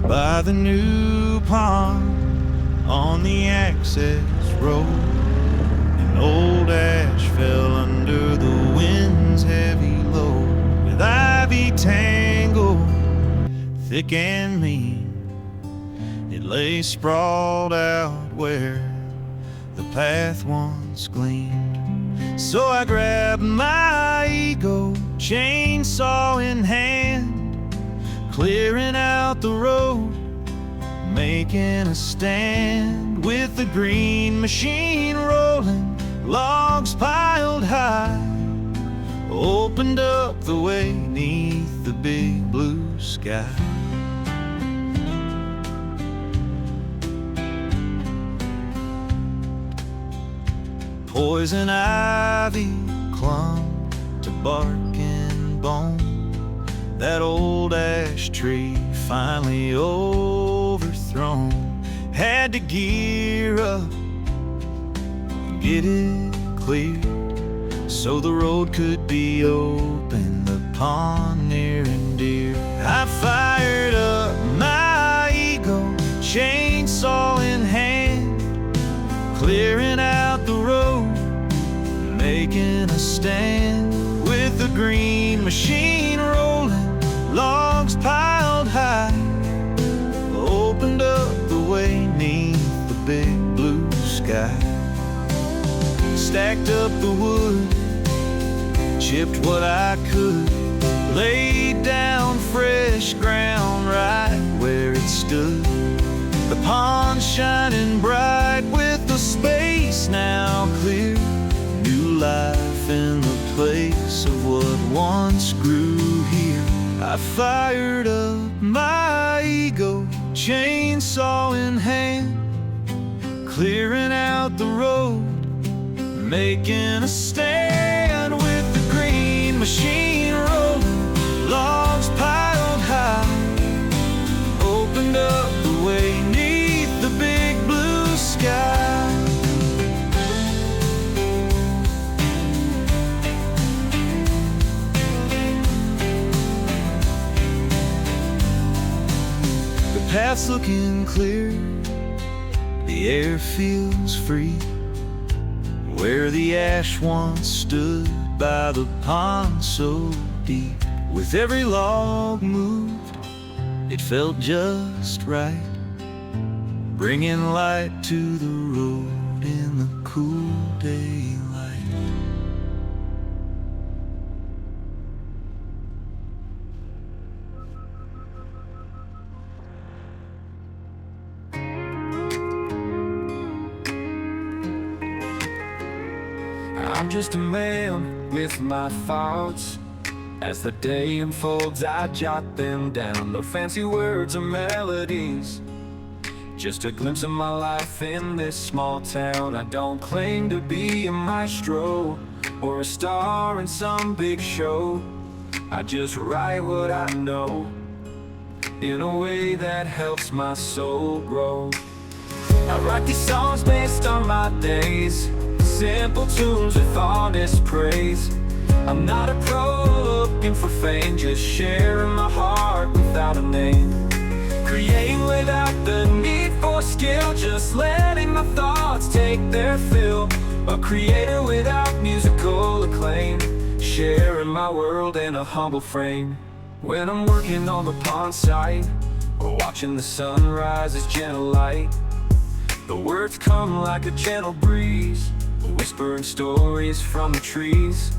by the new pond on the access road. An old ash fell under the wind's heavy load, with ivy tangled thick and mean. It lay sprawled out where the path once gleamed. So I grabbed my ego, chainsaw in hand, clearing out the road, making a stand. With the green machine rolling, logs piled high, opened up the way 'neath the big blue sky. Poison ivy clung to bark and bone. That old ash tree finally overthrown. Had to gear up, get it cleared, so the road could be open, the pond near and dear. I fired up my ego, chainsaw in hand, clearing out the road, making a stand. With the green machine rolling, logs piled high, opened up the way 'neath the big blue sky. Stacked up the wood, chipped what I could, laid down fresh ground right where it stood. The pond shining bright with the space now clear. New life in the place of what once grew here. I fired up my ego, chainsaw in hand, clearing out the road, making a stand. With the green machine rolling, logs piled high, opened up the way 'neath the big blue sky. The path's looking clear, the air feels free, where the ash once stood by the pond so deep. With every log moved, it felt just right, bringing light to the road in the cool daylight. I'm just a man with my thoughts. As the day unfolds, I jot them down. No fancy words or melodies, just a glimpse of my life in this small town. I don't claim to be a maestro or a star in some big show. I just write what I know in a way that helps my soul grow. I write these songs based on my days, simple tunes with honest praise. I'm not a pro looking for fame, just sharing my heart without a name. Creating without the need for skill, just letting my thoughts take their fill. A creator without musical acclaim, sharing my world in a humble frame. When I'm working on the pond site, or watching the sunrise as gentle light, the words come like a gentle breeze, whispering stories from the trees.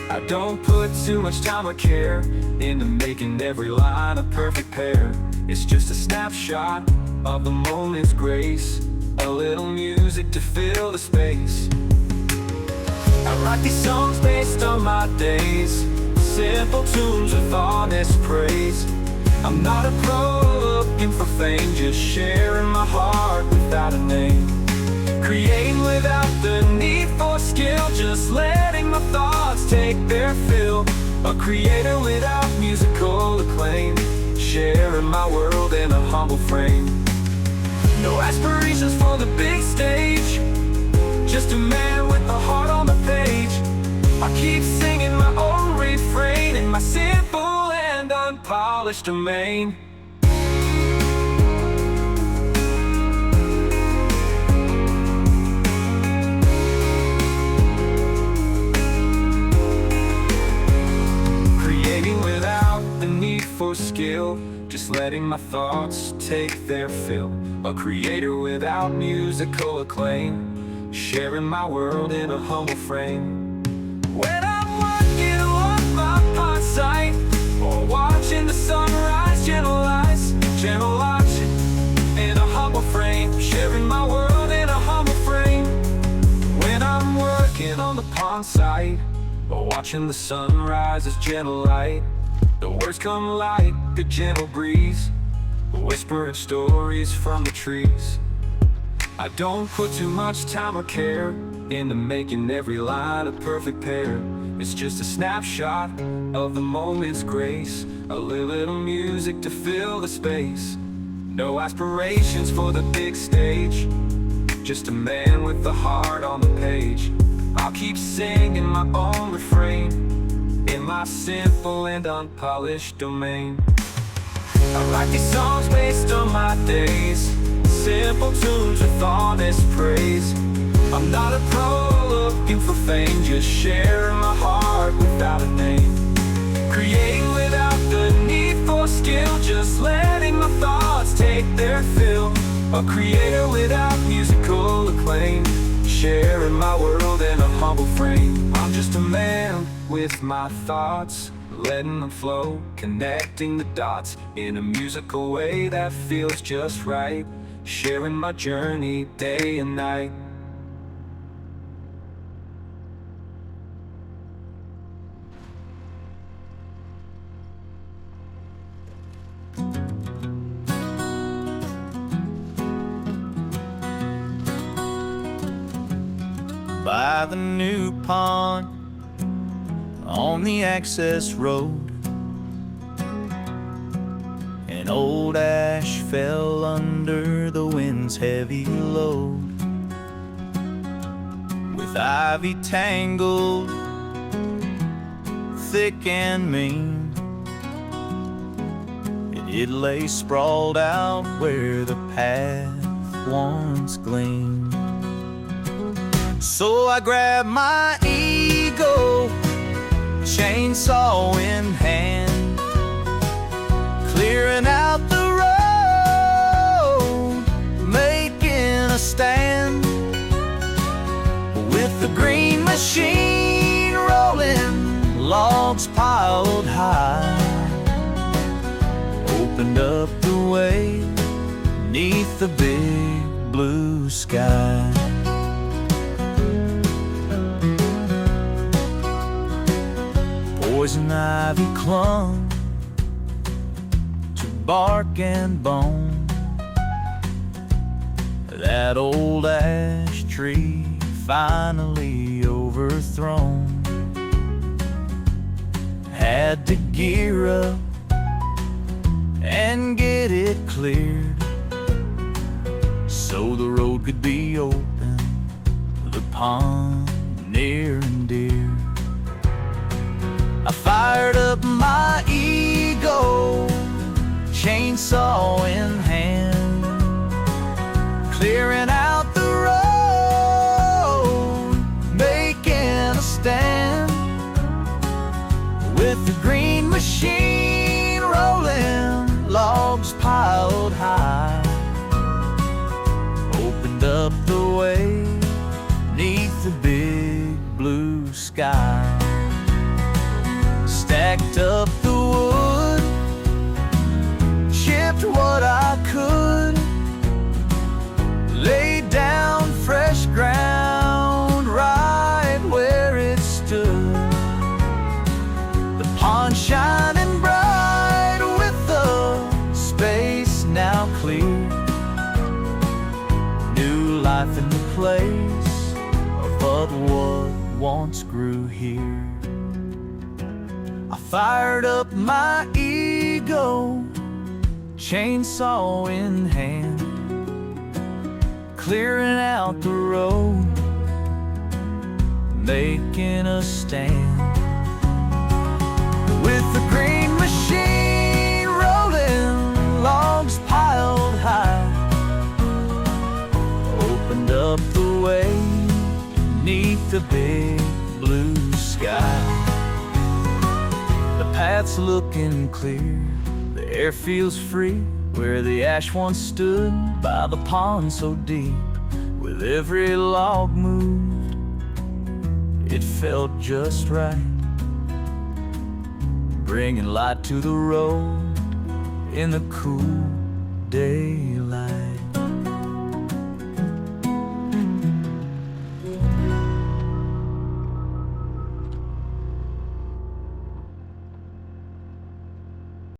I don't put too much time or care into making every line a perfect pair. It's just a snapshot of the moment's grace, a little music to fill the space. I write these songs based on my days, simple tunes with honest praise. I'm not a pro looking for fame, just sharing my heart without a name. Creating without the need for skill, just letting my thoughts take their fill. A creator without musical acclaim, sharing my world in a humble frame. No aspirations for the big stage, just a man with a heart on the page. I keep singing my own refrain in my simple and unpolished domain. Creating without the need for skill, just letting my thoughts take their fill. A creator without musical acclaim, sharing my world in a humble frame. When I'm walking along my pond site, or watching the sunrise, gentle eyes, gentle watching in a humble frame, sharing my world in a humble frame. When I'm working on the pond site, or watching the sunrise as gentle light, the words come like a gentle breeze, whispering stories from the trees. I don't put too much time or care into making every line a perfect pair. It's just a snapshot of the moment's grace, a little music to fill the space. No aspirations for the big stage, just a man with the heart on the page. I'll keep singing my own refrain in my simple and unpolished domain. I write these songs based on my days, simple tunes with honest praise. I'm not a pro looking for fame, just sharing my heart without a name. Creating without the need for skill, just letting my thoughts take their fill. A creator without musical acclaim, sharing my world in a humble frame. I'm just a man with my thoughts, letting them flow, connecting the dots in a musical way that feels just right, sharing my journey day and night. By the new pond on the access road, an old ash fell under the wind's heavy load. With ivy tangled, thick and mean, it lay sprawled out where the path once gleamed. So I grabbed my ego, chainsaw in hand, clearing out the road, making a stand. With the green machine rolling, logs piled high, opened up the way neath the big blue sky. Poison ivy clung to bark and bone. That old ash tree finally overthrown. Had to gear up and get it cleared so the road could be open, the pond near and dear. I fired up my ego, chainsaw in hand, clearing out the road, making a stand. With the green machine rolling, logs piled high, opened up the way neath the big blue sky. Stacked up the wood, chipped what I could, laid down fresh ground right where it stood. The pond shining bright with the space now clear. New life in the place of what once grew here. I fired up my ego, chainsaw in hand, clearing out the road, making a stand. With the green machine rolling, logs piled high, opened up the way beneath the big blue sky. The path path's looking clear. The air feels free where the ash once stood by the pond so deep. With every log moved, it felt just right, bringing light to the road in the cool daylight.